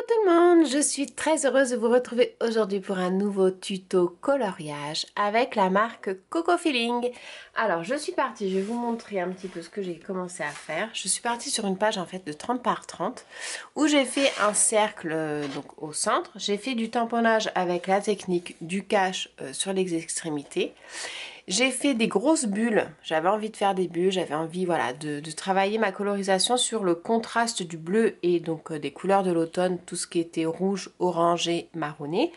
tout le monde, je suis très heureuse de vous retrouver aujourd'hui pour un nouveau tuto coloriage avec la marque Coco Feeling. Alors je suis partie, je vais vous montrer un petit peu ce que j'ai commencé à faire. Je suis partie sur une page en fait de 30 par 30 où j'ai fait un cercle donc au centre. J'ai fait du tamponnage avec la technique du cache sur les extrémités. J'ai fait des grosses bulles, j'avais envie de faire des bulles, j'avais envie voilà, de travailler ma colorisation sur le contraste du bleu et donc des couleurs de l'automne, tout ce qui était rouge, orangé, marronné.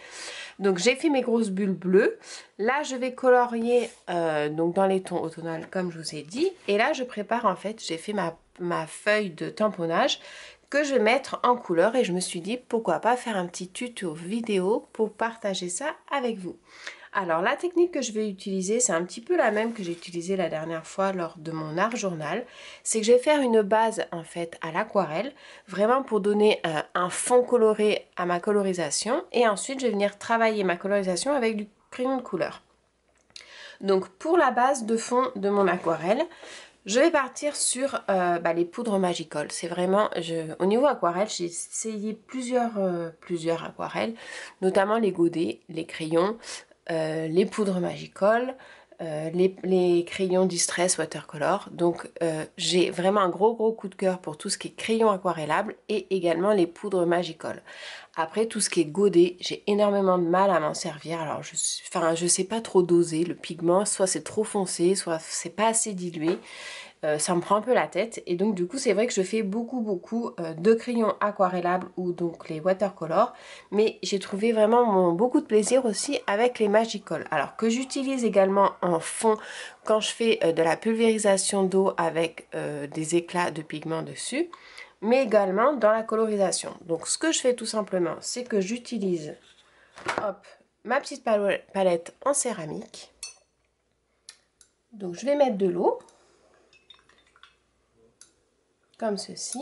Donc j'ai fait mes grosses bulles bleues, là je vais colorier donc dans les tons automnales comme je vous ai dit. Et là je prépare en fait, j'ai fait ma feuille de tamponnage que je vais mettre en couleur et je me suis dit pourquoi pas faire un petit tuto vidéo pour partager ça avec vous. Alors la technique que je vais utiliser, c'est un petit peu la même que j'ai utilisée la dernière fois lors de mon art journal. C'est que je vais faire une base en fait à l'aquarelle, vraiment pour donner un fond coloré à ma colorisation. Et ensuite je vais venir travailler ma colorisation avec du crayon de couleur. Donc pour la base de fond de mon aquarelle, je vais partir sur les poudres Magicolle. C'est vraiment, au niveau aquarelle, j'ai essayé plusieurs aquarelles, notamment les godets, les crayons, les poudres Magicolle, les crayons Distress Watercolor. Donc j'ai vraiment un gros coup de cœur pour tout ce qui est crayon aquarellable et également les poudres Magicolle. Après tout ce qui est godet, j'ai énormément de mal à m'en servir. Alors je sais pas trop doser le pigment, soit c'est trop foncé, soit c'est pas assez dilué. Ça me prend un peu la tête et donc du coup c'est vrai que je fais beaucoup de crayons aquarellables ou donc les watercolor, mais j'ai trouvé vraiment beaucoup de plaisir aussi avec les Magicolle, alors que j'utilise également en fond quand je fais de la pulvérisation d'eau avec des éclats de pigments dessus, mais également dans la colorisation. Donc ce que je fais tout simplement, c'est que j'utilise ma petite palette en céramique. Donc je vais mettre de l'eau comme ceci.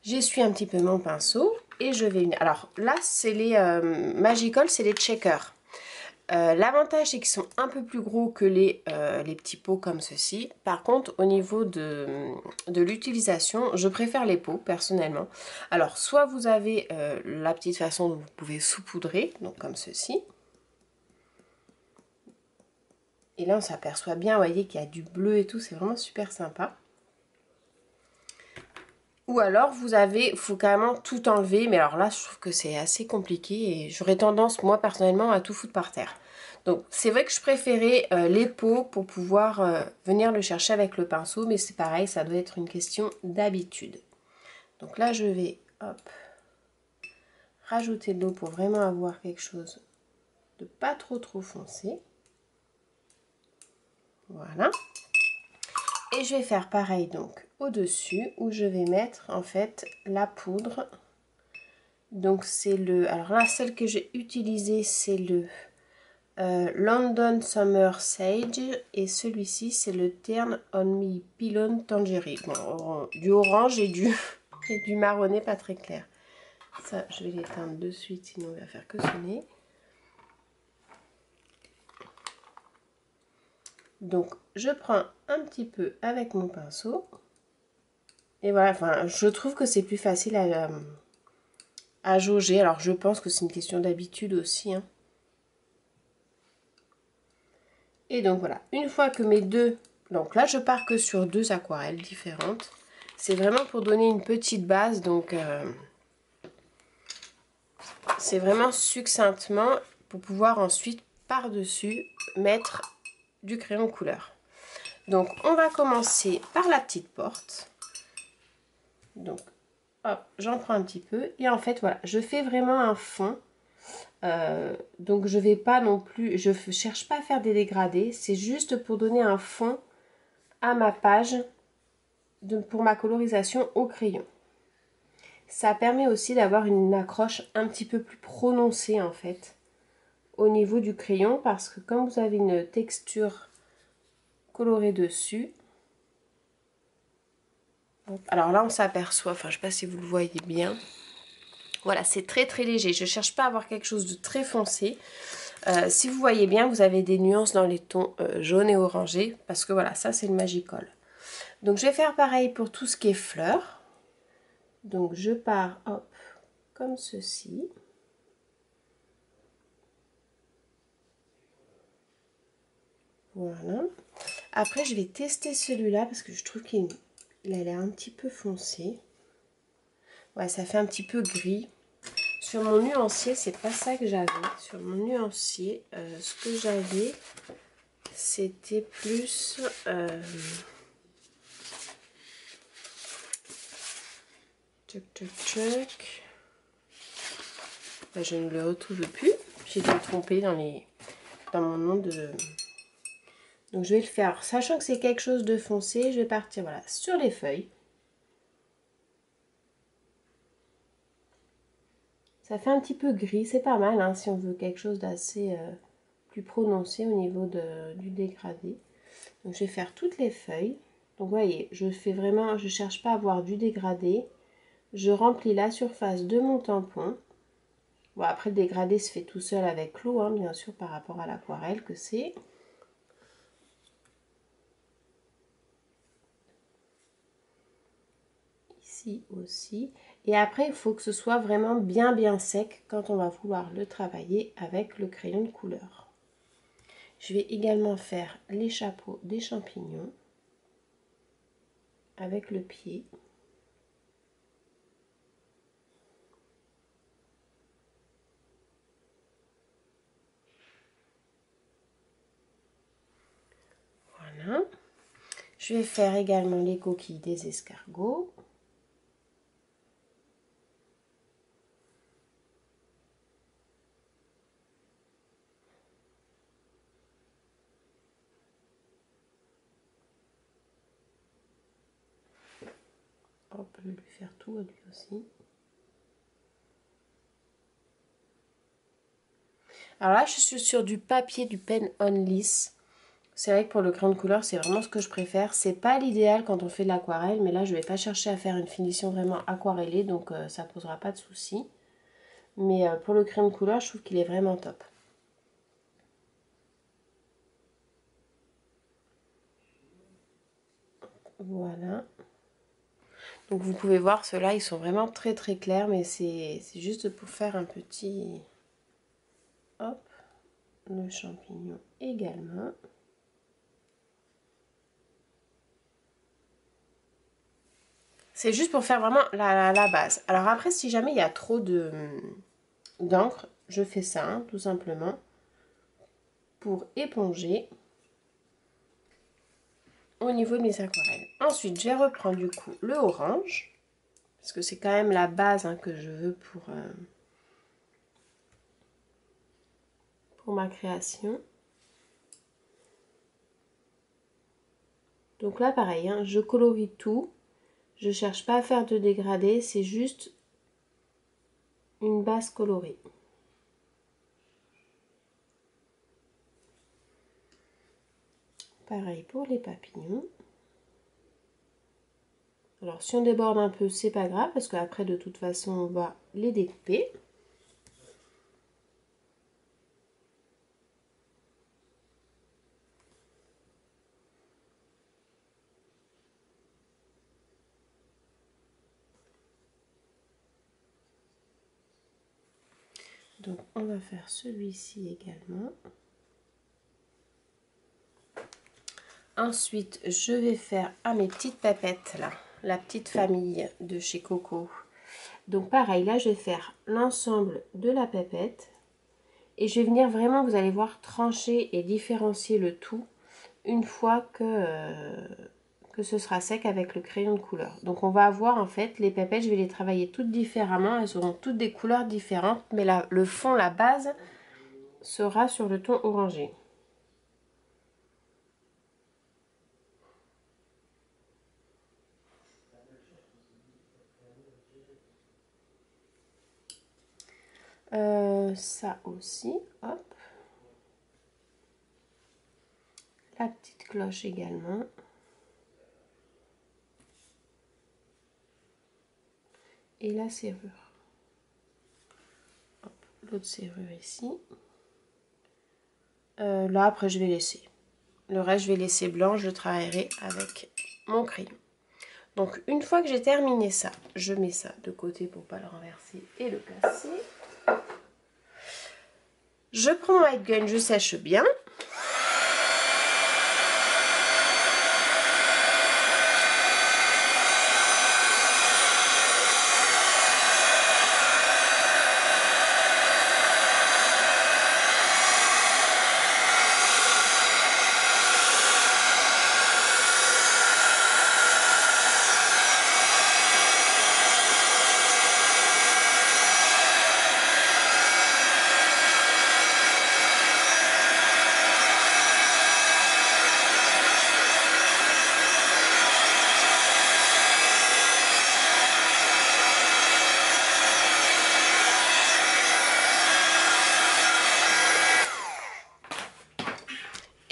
J'essuie un petit peu mon pinceau et je vais... Alors là, c'est les Magicolle, c'est les checkers. L'avantage, c'est qu'ils sont un peu plus gros que les petits pots comme ceci. Par contre, au niveau de l'utilisation, je préfère les pots, personnellement. Alors, soit vous avez la petite façon dont vous pouvez saupoudrer, donc comme ceci. Et là, on s'aperçoit bien, vous voyez, qu'il y a du bleu et tout, c'est vraiment super sympa. Ou alors vous avez, il faut carrément tout enlever, mais alors là je trouve que c'est assez compliqué et j'aurais tendance moi personnellement à tout foutre par terre. Donc c'est vrai que je préférais les pots pour pouvoir venir le chercher avec le pinceau, mais c'est pareil, ça doit être une question d'habitude. Donc là je vais rajouter de l'eau pour vraiment avoir quelque chose de pas trop foncé. Voilà. Et je vais faire pareil donc au-dessus où je vais mettre en fait la poudre. Donc c'est le... Alors là, celle que j'ai utilisée, c'est le London Summer Sage. Et celui-ci, c'est le Turn On Me Pylon Tangerine. Bon, du orange et du marronné pas très clair. Ça, je vais l'éteindre de suite, sinon il va faire que sonner. Donc, je prends un petit peu avec mon pinceau. Et voilà, enfin, je trouve que c'est plus facile à jauger. Alors, je pense que c'est une question d'habitude aussi. Hein. Et donc, voilà. Une fois que mes deux... Donc là, je pars que sur deux aquarelles différentes. C'est vraiment pour donner une petite base. Donc, c'est vraiment succinctement pour pouvoir ensuite, par-dessus, mettre du crayon couleur. Donc, on va commencer par la petite porte. Donc, hop, j'en prends un petit peu. Et en fait, voilà, je fais vraiment un fond. Donc, je vais pas non plus... Je cherche pas à faire des dégradés. C'est juste pour donner un fond à ma page pour ma colorisation au crayon. Ça permet aussi d'avoir une accroche un petit peu plus prononcée, en fait, au niveau du crayon. Parce que comme vous avez une texture colorée dessus... Alors là, on s'aperçoit, enfin, je ne sais pas si vous le voyez bien. Voilà, c'est très léger. Je ne cherche pas à avoir quelque chose de très foncé. Si vous voyez bien, vous avez des nuances dans les tons jaunes et orangés. Parce que voilà, ça, c'est le Magicolle. Donc, je vais faire pareil pour tout ce qui est fleurs. Donc je pars, hop, comme ceci. Voilà. Après, je vais tester celui-là parce que je trouve qu'il a l'air un petit peu foncé. Ouais, ça fait un petit peu gris. Sur mon nuancier, c'est pas ça que j'avais. Sur mon nuancier, ce que j'avais, c'était plus... Ben, je ne le retrouve plus. J'ai dû me tromper dans mon nom de... Donc je vais le faire. Sachant que c'est quelque chose de foncé, je vais partir voilà, sur les feuilles. Ça fait un petit peu gris, c'est pas mal hein, si on veut quelque chose d'assez plus prononcé au niveau du dégradé. Donc je vais faire toutes les feuilles. Donc vous voyez, je fais vraiment, je cherche pas à avoir du dégradé. Je remplis la surface de mon tampon. Bon, après le dégradé se fait tout seul avec l'eau, hein, bien sûr, par rapport à l'aquarelle que c'est. Ici aussi. Et après, il faut que ce soit vraiment bien sec quand on va vouloir le travailler avec le crayon de couleur. Je vais également faire les chapeaux des champignons avec le pied. Voilà. Je vais faire également les coquilles des escargots. On peut lui faire tout à lui aussi. Alors là, je suis sur du papier, du pen on lisse. C'est vrai que pour le crayon de couleur, c'est vraiment ce que je préfère. C'est pas l'idéal quand on fait de l'aquarelle, mais là, je vais pas chercher à faire une finition vraiment aquarellée, donc ça posera pas de soucis. Mais pour le crayon de couleur, je trouve qu'il est vraiment top. Voilà. Donc vous pouvez voir, ceux-là, ils sont vraiment très clairs, mais c'est juste pour faire un petit... Hop, le champignon également. C'est juste pour faire vraiment la base. Alors après, si jamais il y a trop d'encre, je fais ça, hein, tout simplement, pour éponger au niveau de mes aquarelles. Ensuite, je vais reprendre du coup le orange, parce que c'est quand même la base hein, que je veux pour ma création. Donc là, pareil, hein, je colorie tout. Je cherche pas à faire de dégradé, c'est juste une base colorée. Pareil pour les papillons. Alors si on déborde un peu, c'est pas grave, parce qu'après de toute façon, on va les découper. Donc on va faire celui-ci également. Ensuite, je vais faire mes petites papettes là, la petite famille de chez Coco. Donc pareil, là je vais faire l'ensemble de la pépette. Et je vais venir vraiment, vous allez voir, trancher et différencier le tout une fois que ce sera sec avec le crayon de couleur. Donc on va avoir en fait, les pépettes, je vais les travailler toutes différemment. Elles auront toutes des couleurs différentes, mais là, le fond, la base, sera sur le ton orangé. Ça aussi, hop. La petite cloche également. Et la serrure. L'autre serrure ici. Là, après, je vais laisser. Le reste, je vais laisser blanc. Je travaillerai avec mon crayon. Donc une fois que j'ai terminé ça, je mets ça de côté pour pas le renverser et le casser. Je prends mon white gun, je sèche bien.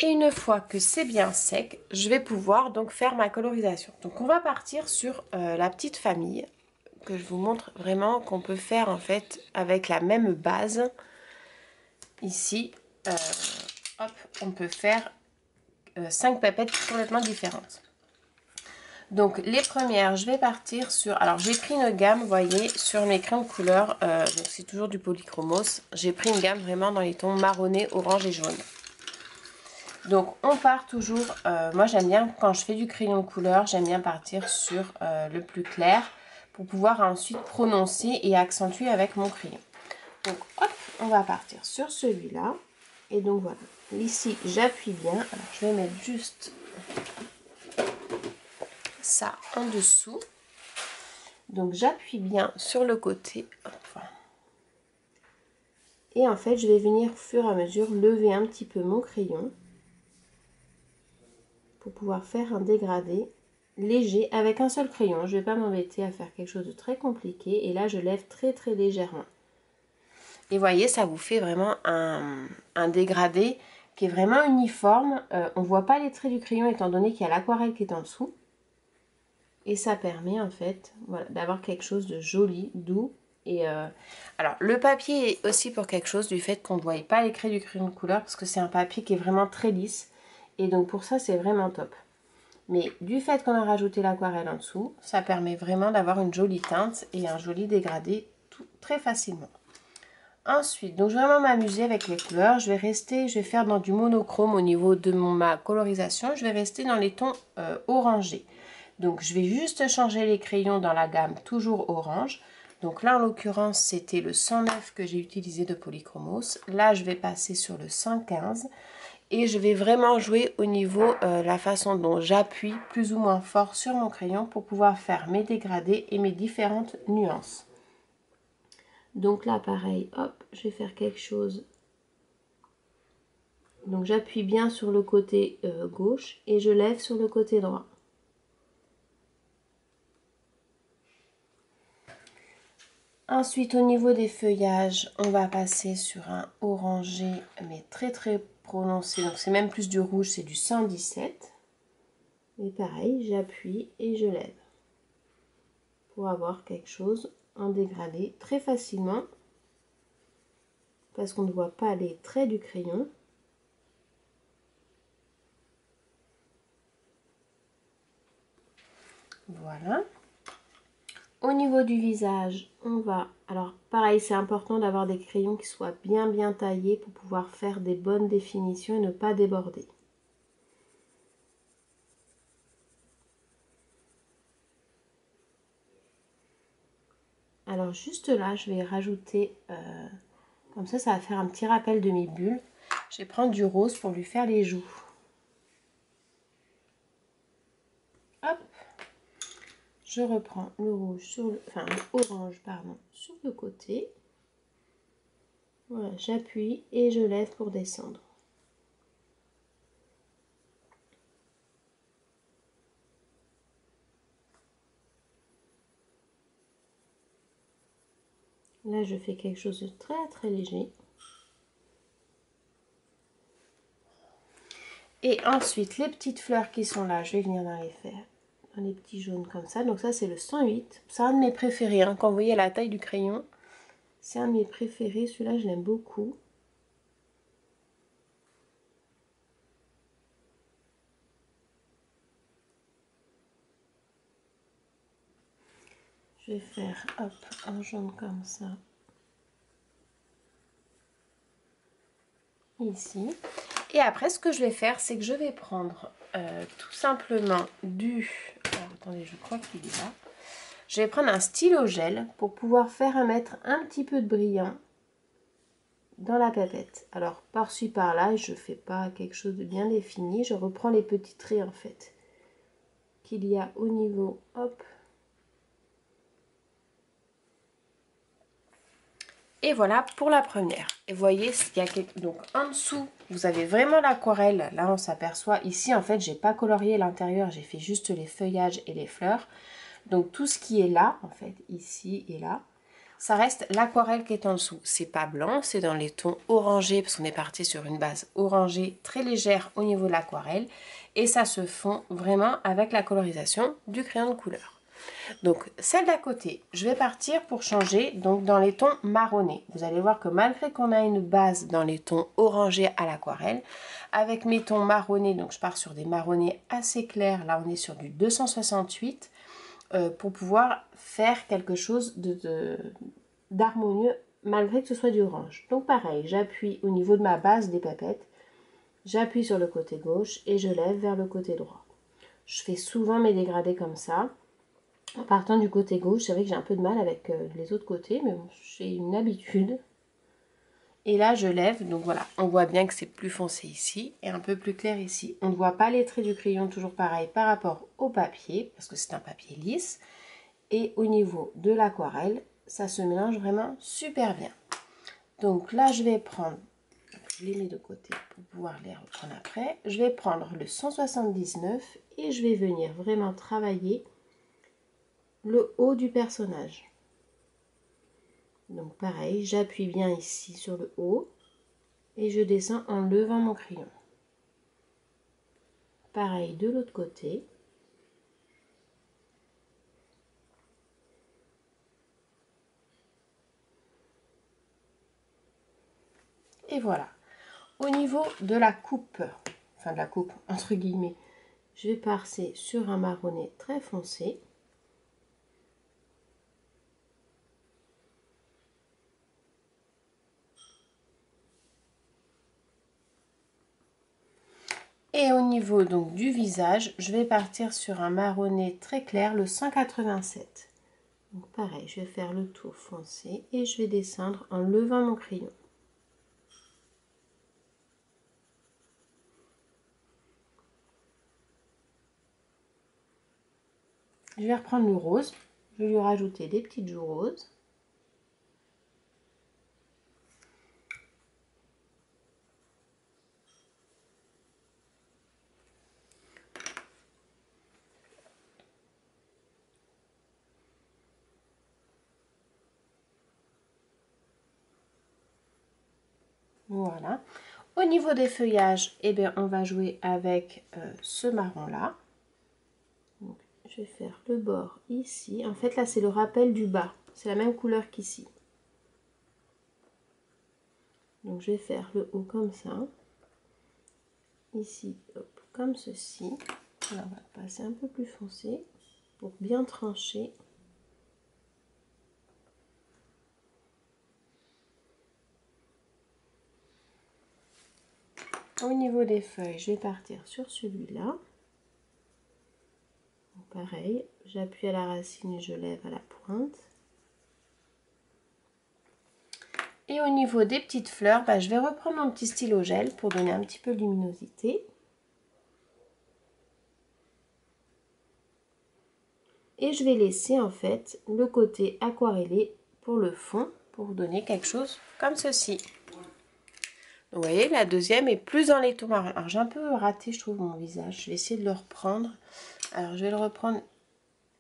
Et une fois que c'est bien sec, je vais pouvoir donc faire ma colorisation. Donc on va partir sur la petite famille que je vous montre vraiment qu'on peut faire en fait avec la même base. Ici, hop, on peut faire 5 papettes complètement différentes. Donc les premières, je vais partir sur... Alors j'ai pris une gamme, vous voyez, sur mes crayons de couleur, donc c'est toujours du polychromos. J'ai pris une gamme vraiment dans les tons marronné, orange et jaune. Donc on part toujours, moi j'aime bien quand je fais du crayon de couleur, j'aime bien partir sur le plus clair pour pouvoir ensuite prononcer et accentuer avec mon crayon. Donc hop, on va partir sur celui-là. Et donc voilà, ici j'appuie bien. Alors je vais mettre juste ça en dessous. Donc j'appuie bien sur le côté. Hop. Et en fait je vais venir au fur et à mesure lever un petit peu mon crayon pour pouvoir faire un dégradé léger avec un seul crayon. Je ne vais pas m'embêter à faire quelque chose de très compliqué. Et là, je lève très très légèrement. Et voyez, ça vous fait vraiment un dégradé qui est vraiment uniforme. On ne voit pas les traits du crayon étant donné qu'il y a l'aquarelle qui est en dessous. Et ça permet en fait voilà, d'avoir quelque chose de joli, doux. Et alors, le papier est aussi pour quelque chose du fait qu'on ne voit pas les traits du crayon de couleur parce que c'est un papier qui est vraiment très lisse. Et donc pour ça, c'est vraiment top. Mais du fait qu'on a rajouté l'aquarelle en dessous, ça permet vraiment d'avoir une jolie teinte et un joli dégradé très facilement. Ensuite, donc je vais vraiment m'amuser avec les couleurs. Je vais faire dans du monochrome au niveau de ma colorisation. Je vais rester dans les tons orangés. Donc je vais juste changer les crayons dans la gamme toujours orange. Donc là en l'occurrence c'était le 109 que j'ai utilisé de Polychromos. Là je vais passer sur le 115. Et je vais vraiment jouer au niveau la façon dont j'appuie plus ou moins fort sur mon crayon pour pouvoir faire mes dégradés et mes différentes nuances. Donc là pareil, hop, je vais faire quelque chose. Donc j'appuie bien sur le côté gauche et je lève sur le côté droit. Ensuite, au niveau des feuillages, on va passer sur un orangé, mais très très prononcé. Donc c'est même plus du rouge, c'est du 117. Et pareil, j'appuie et je lève pour avoir quelque chose en dégradé très facilement parce qu'on ne voit pas les traits du crayon. Voilà. Au niveau du visage, on va... Alors pareil, c'est important d'avoir des crayons qui soient bien taillés pour pouvoir faire des bonnes définitions et ne pas déborder. Alors juste là, je vais rajouter, comme ça va faire un petit rappel de mes bulles. Je vais prendre du rose pour lui faire les joues. Hop, je reprends le rouge sur le, enfin l'orange pardon, sur le côté. Voilà, j'appuie et je lève pour descendre. Là, je fais quelque chose de très léger. Et ensuite, les petites fleurs qui sont là, je vais venir dans les faire, dans les petits jaunes comme ça. Donc ça, c'est le 108. C'est un de mes préférés. Hein. Quand vous voyez la taille du crayon, c'est un de mes préférés. Celui-là, je l'aime beaucoup. Je vais faire hop un jaune comme ça. Ici. Et après ce que je vais faire, c'est que je vais prendre tout simplement du... Alors, attendez, je crois qu'il est là. Je vais prendre un stylo gel pour pouvoir faire mettre un petit peu de brillant dans la pipette. Alors par-ci par-là, je ne fais pas quelque chose de bien défini. Je reprends les petits traits en fait qu'il y a au niveau, hop. Et voilà pour la première. Et vous voyez, il y a donc en dessous, vous avez vraiment l'aquarelle. Là, on s'aperçoit. Ici, en fait, j'ai pas colorié l'intérieur. J'ai fait juste les feuillages et les fleurs. Donc tout ce qui est là, en fait, ici et là, ça reste l'aquarelle qui est en dessous. C'est pas blanc, c'est dans les tons orangés parce qu'on est parti sur une base orangée très légère au niveau de l'aquarelle. Et ça se fond vraiment avec la colorisation du crayon de couleur. Donc celle d'à côté, je vais partir pour changer donc dans les tons marronnés. Vous allez voir que malgré qu'on a une base dans les tons orangés à l'aquarelle, avec mes tons marronnés, donc je pars sur des marronnés assez clairs, là on est sur du 268, pour pouvoir faire quelque chose d'harmonieux malgré que ce soit du orange. Donc pareil, j'appuie au niveau de ma base des papettes, j'appuie sur le côté gauche et je lève vers le côté droit. Je fais souvent mes dégradés comme ça. En partant du côté gauche, c'est vrai que j'ai un peu de mal avec les autres côtés, mais bon, j'ai une habitude. Et là, je lève, donc voilà, on voit bien que c'est plus foncé ici et un peu plus clair ici. On ne voit pas les traits du crayon, toujours pareil, par rapport au papier, parce que c'est un papier lisse. Et au niveau de l'aquarelle, ça se mélange vraiment super bien. Donc là, je vais prendre, je les mets de côté pour pouvoir les reprendre après. Je vais prendre le 179 et je vais venir vraiment travailler le haut du personnage. Donc pareil, j'appuie bien ici sur le haut et je descends en levant mon crayon. Pareil de l'autre côté. Et voilà. Au niveau de la coupe, enfin de la coupe entre guillemets, je vais passer sur un marronné très foncé. Et au niveau donc du visage, je vais partir sur un marronné très clair, le 187. Donc pareil, je vais faire le tour foncé et je vais descendre en levant mon crayon. Je vais reprendre le rose, je vais lui rajouter des petites joues roses. Voilà. Au niveau des feuillages, eh bien, on va jouer avec ce marron-là. Je vais faire le bord ici. En fait, là, c'est le rappel du bas. C'est la même couleur qu'ici. Donc, je vais faire le haut comme ça. Ici, hop, comme ceci. Là, on va passer un peu plus foncé pour bien trancher. Au niveau des feuilles, je vais partir sur celui-là. Pareil, j'appuie à la racine et je lève à la pointe. Et au niveau des petites fleurs, je vais reprendre mon petit stylo gel pour donner un petit peu de luminosité. Et je vais laisser en fait le côté aquarellé pour le fond, pour donner quelque chose comme ceci. Vous voyez, la deuxième est plus dans les tons marrons. Alors j'ai un peu raté, je trouve, mon visage. Je vais essayer de le reprendre. Alors je vais le reprendre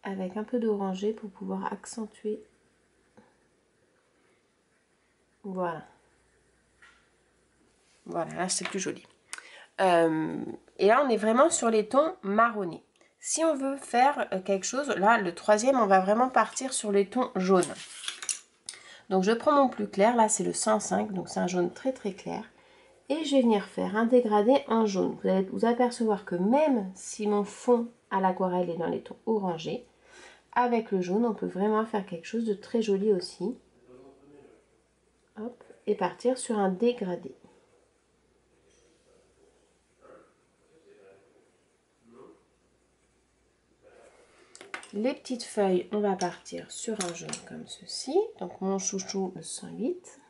avec un peu d'orangé pour pouvoir accentuer. Voilà. Voilà, là c'est plus joli. Et là on est vraiment sur les tons marronnés. Si on veut faire quelque chose, là le troisième, on va vraiment partir sur les tons jaunes. Donc je prends mon plus clair, là c'est le 105, donc c'est un jaune très très clair. Et je vais venir faire un dégradé en jaune. Vous allez vous apercevoir que même si mon fond à l'aquarelle est dans les tons orangés, avec le jaune, on peut vraiment faire quelque chose de très joli aussi. Hop, et partir sur un dégradé. Les petites feuilles, on va partir sur un jaune comme ceci. Donc mon chouchou, le 108.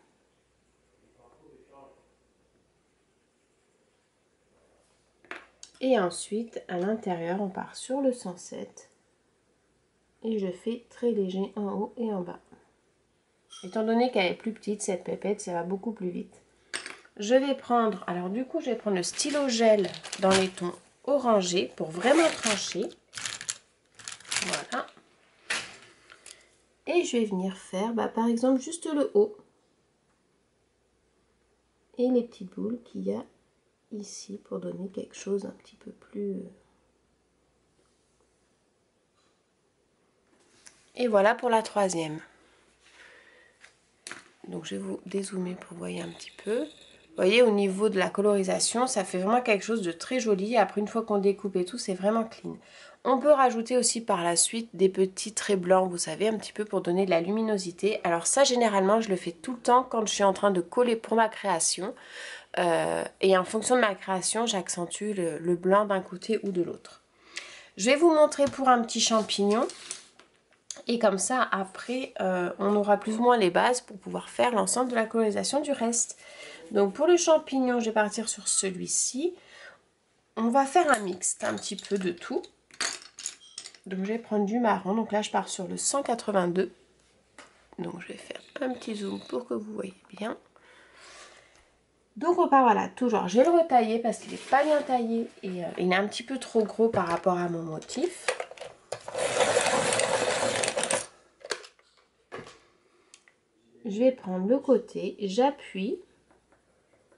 Et ensuite, à l'intérieur, on part sur le 107. Et je fais très léger en haut et en bas. Étant donné qu'elle est plus petite, cette pépette, ça va beaucoup plus vite. Je vais prendre, alors du coup, je vais prendre le stylo gel dans les tons orangés pour vraiment trancher. Voilà. Et je vais venir faire, par exemple, juste le haut. Et les petites boules qu'il y a ici pour donner quelque chose un petit peu plus... Et voilà pour la troisième. Donc je vais vous dézoomer pour voir un petit peu. Vous voyez, au niveau de la colorisation, ça fait vraiment quelque chose de très joli. Après, une fois qu'on découpe et tout, c'est vraiment clean. On peut rajouter aussi par la suite des petits traits blancs, vous savez, un petit peu pour donner de la luminosité. Alors ça, généralement, je le fais tout le temps quand je suis en train de coller pour ma création. Et en fonction de ma création, j'accentue le blanc d'un côté ou de l'autre. Je vais vous montrer pour un petit champignon. Et comme ça, après, on aura plus ou moins les bases pour pouvoir faire l'ensemble de la colorisation du reste. Donc pour le champignon, je vais partir sur celui-ci. On va faire un mixte, un petit peu de tout. Donc je vais prendre du marron. Donc là, je pars sur le 182. Donc je vais faire un petit zoom pour que vous voyez bien. Donc on part, voilà, toujours. Je vais le retailler parce qu'il n'est pas bien taillé. Et il est un petit peu trop gros par rapport à mon motif. Je vais prendre le côté, j'appuie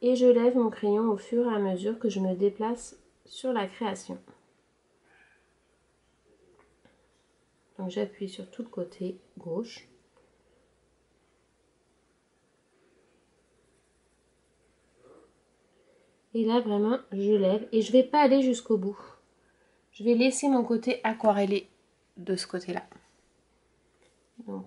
et je lève mon crayon au fur et à mesure que je me déplace sur la création. Donc j'appuie sur tout le côté gauche. Et là vraiment je lève et je ne vais pas aller jusqu'au bout. Je vais laisser mon côté aquarellé de ce côté-là. Donc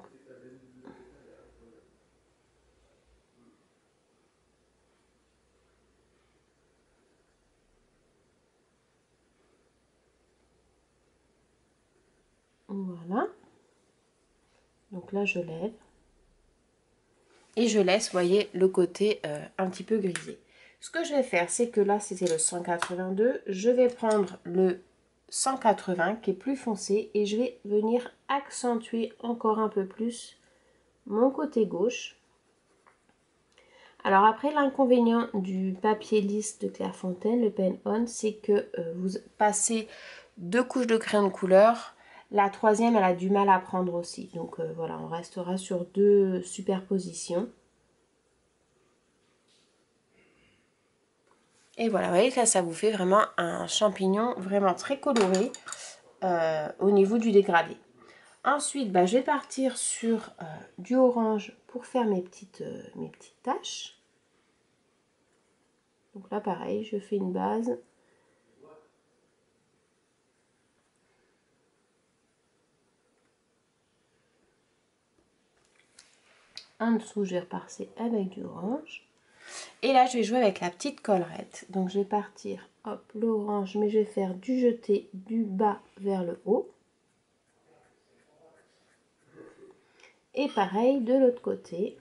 voilà. Donc là je lève. Et je laisse, vous voyez, le côté un petit peu grisé. Ce que je vais faire, c'est que là, c'était le 182. Je vais prendre le 180 qui est plus foncé et je vais venir accentuer encore un peu plus mon côté gauche. Alors après, l'inconvénient du papier lisse de Clairefontaine, le Pen On, c'est que vous passez 2 couches de crayon de couleur. La troisième, elle a du mal à prendre aussi. Donc voilà, on restera sur 2 superpositions. Et voilà, vous voyez, là, ça vous fait vraiment un champignon vraiment très coloré au niveau du dégradé. Ensuite, je vais partir sur du orange pour faire mes petites taches. Donc là, pareil, je fais une base. En dessous, je vais repasser avec du orange. Et là, je vais jouer avec la petite collerette. Donc, je vais partir, hop, l'orange, mais je vais faire du jeté du bas vers le haut. Et pareil de l'autre côté.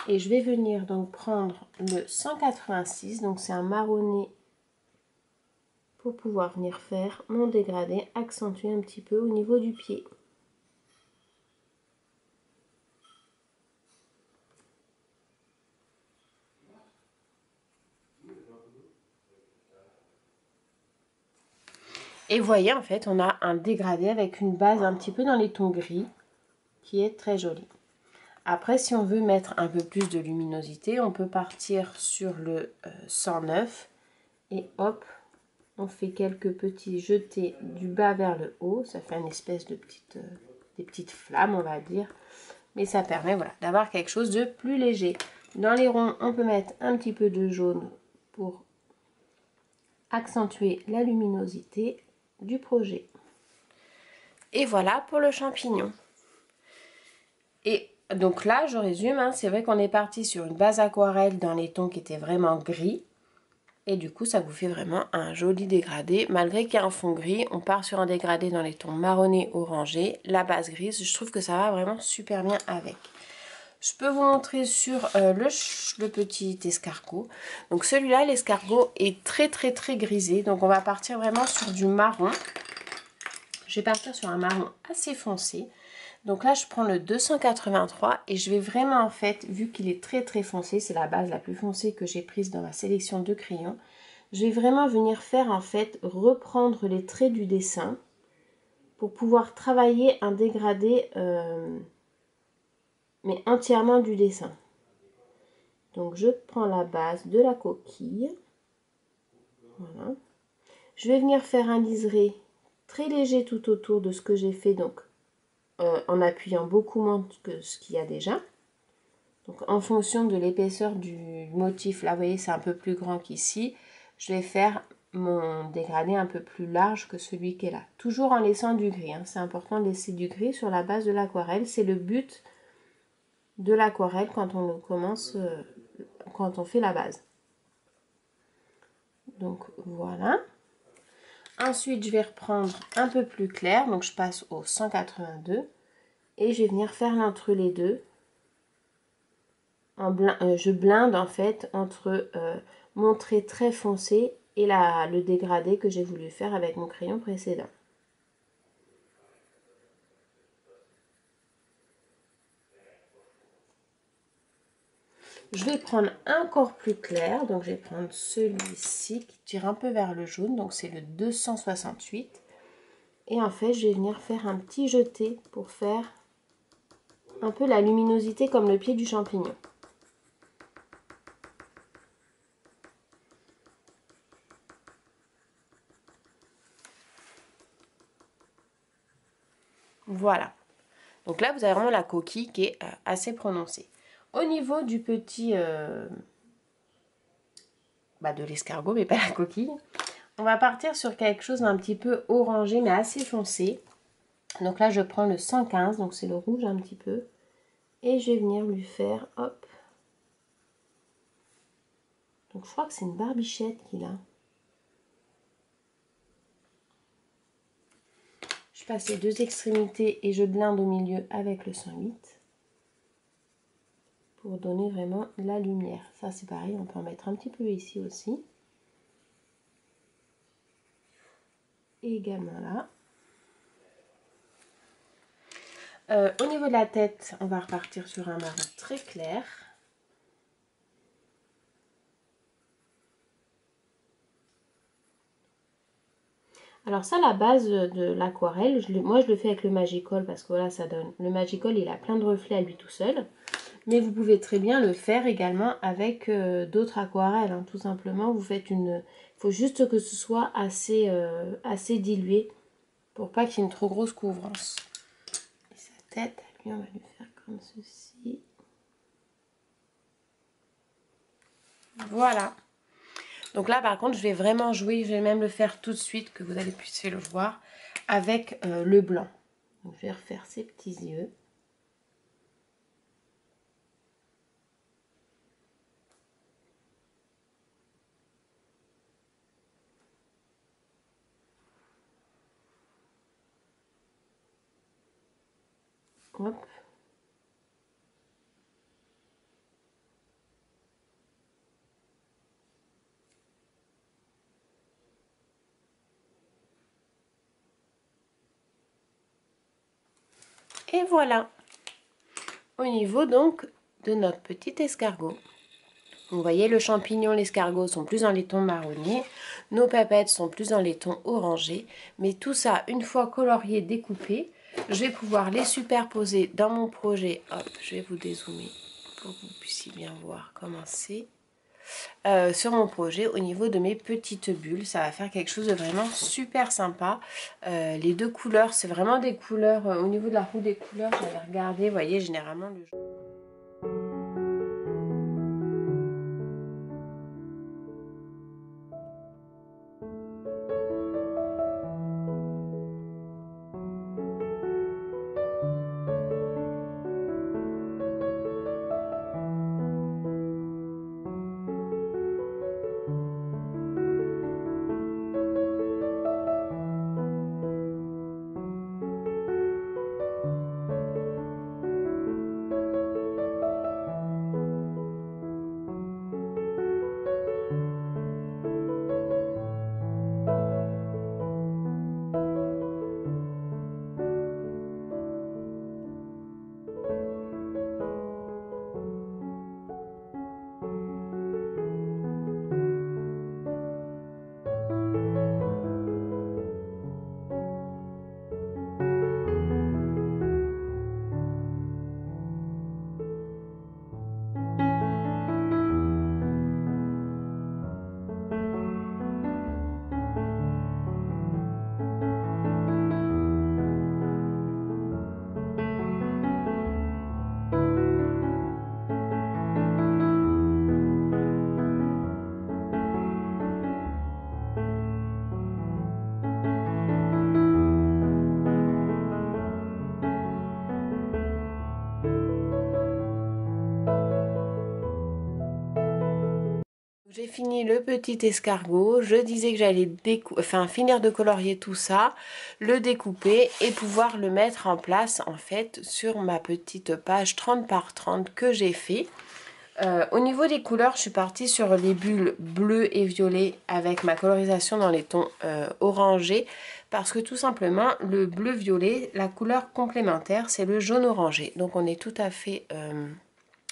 Et je vais venir donc prendre le 186, donc c'est un marronné pour pouvoir venir faire mon dégradé, accentuer un petit peu au niveau du pied. Et vous voyez, en fait, on a un dégradé avec une base un petit peu dans les tons gris qui est très joli. Après, si on veut mettre un peu plus de luminosité, on peut partir sur le 109 et hop, on fait quelques petits jetés du bas vers le haut. Ça fait une espèce de des petites flammes, on va dire. Mais ça permet, voilà, d'avoir quelque chose de plus léger. Dans les ronds, on peut mettre un petit peu de jaune pour accentuer la luminosité du projet. Et voilà pour le champignon. Et donc là, je résume, hein, c'est vrai qu'on est parti sur une base aquarelle dans les tons qui étaient vraiment gris. Et du coup, ça vous fait vraiment un joli dégradé. Malgré qu'il y a un fond gris, on part sur un dégradé dans les tons marronnés, orangés. La base grise, je trouve que ça va vraiment super bien avec. Je peux vous montrer sur le petit escargot. Donc celui-là, l'escargot est très grisé. Donc on va partir vraiment sur du marron. Je vais partir sur un marron assez foncé. Donc là, je prends le 283 et je vais vraiment, en fait, vu qu'il est très foncé, c'est la base la plus foncée que j'ai prise dans ma sélection de crayons, je vais vraiment venir faire, en fait, reprendre les traits du dessin pour pouvoir travailler un dégradé, mais entièrement du dessin. Donc, je prends la base de la coquille. Voilà. Je vais venir faire un liseré très léger tout autour de ce que j'ai fait, donc en appuyant beaucoup moins que ce qu'il y a déjà. Donc en fonction de l'épaisseur du motif, là vous voyez c'est un peu plus grand qu'ici, je vais faire mon dégradé un peu plus large que celui qui est là. Toujours en laissant du gris, hein. C'est important de laisser du gris sur la base de l'aquarelle, c'est le but de l'aquarelle quand on commence, quand on fait la base. Donc voilà. Ensuite je vais reprendre un peu plus clair, donc je passe au 182 et je vais venir faire l'entre les deux. Je blinde en fait entre mon trait très foncé et le dégradé que j'ai voulu faire avec mon crayon précédent. Je vais prendre encore plus clair, donc je vais prendre celui-ci qui tire un peu vers le jaune, donc c'est le 268. Et en fait, je vais venir faire un petit jeté pour faire un peu la luminosité comme le pied du champignon. Voilà. Donc là, vous avez vraiment la coquille qui est assez prononcée. Au niveau du petit... de l'escargot, mais pas la coquille. On va partir sur quelque chose d'un petit peu orangé, mais assez foncé. Donc là, je prends le 115, donc c'est le rouge un petit peu. Et je vais venir lui faire, hop. Donc je crois que c'est une barbichette qu'il a. Je passe les deux extrémités et je blinde au milieu avec le 108. Pour donner vraiment la lumière. Ça c'est pareil, on peut en mettre un petit peu ici aussi. Et également là. Au niveau de la tête, on va repartir sur un marron très clair. Alors ça, la base de l'aquarelle, moi je le fais avec le Magicoll parce que voilà, ça donne... Le Magicoll, il a plein de reflets à lui tout seul. Mais vous pouvez très bien le faire également avec d'autres aquarelles, hein. Tout simplement, vous faites une... Il faut juste que ce soit assez, assez dilué pour pas qu'il y ait une trop grosse couvrance. Et sa tête, lui, on va lui faire comme ceci. Voilà. Donc là, par contre, je vais vraiment jouer, je vais même le faire tout de suite, que vous allez puissiez le voir, avec le blanc. Donc, je vais refaire ses petits yeux. Hop. Et voilà. Au niveau donc de notre petit escargot. Vous voyez, le champignon, l'escargot sont plus dans les tons marronnés. Nos papettes sont plus dans les tons orangés. Mais tout ça, une fois colorié, découpé, je vais pouvoir les superposer dans mon projet. Hop, je vais vous dézoomer pour que vous puissiez bien voir comment c'est. Sur mon projet au niveau de mes petites bulles, ça va faire quelque chose de vraiment super sympa. Les deux couleurs, c'est vraiment des couleurs, au niveau de la roue des couleurs, j'avais regardé, vous voyez, généralement le J'ai fini le petit escargot, je disais que j'allais finir de colorier tout ça, le découper et pouvoir le mettre en place en fait sur ma petite page 30 par 30 que j'ai fait. Au niveau des couleurs, je suis partie sur les bulles bleues et violets avec ma colorisation dans les tons orangés parce que tout simplement le bleu-violet, la couleur complémentaire c'est le jaune-orangé. Donc on est tout à fait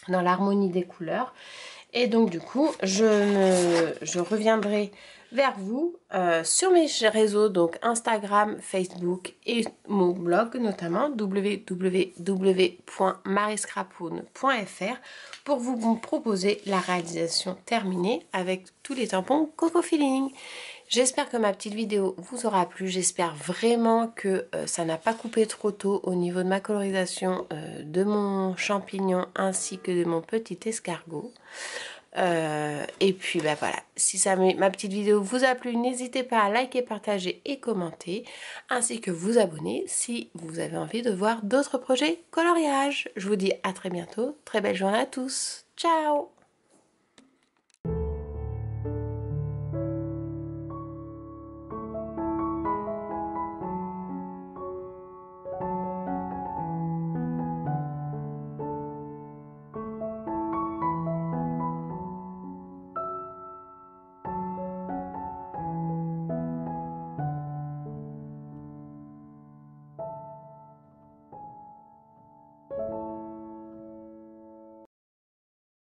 dans l'harmonie des couleurs. Et donc du coup, je reviendrai vers vous sur mes réseaux, donc Instagram, Facebook et mon blog notamment www.mariscrapoun.fr pour vous proposer la réalisation terminée avec tous les tampons Coco Feeling. J'espère que ma petite vidéo vous aura plu, j'espère vraiment que ça n'a pas coupé trop tôt au niveau de ma colorisation de mon champignon ainsi que de mon petit escargot. Et puis bah voilà, si ma petite vidéo vous a plu, n'hésitez pas à liker, partager et commenter, ainsi que vous abonner si vous avez envie de voir d'autres projets coloriage. Je vous dis à très bientôt, très belle journée à tous, ciao!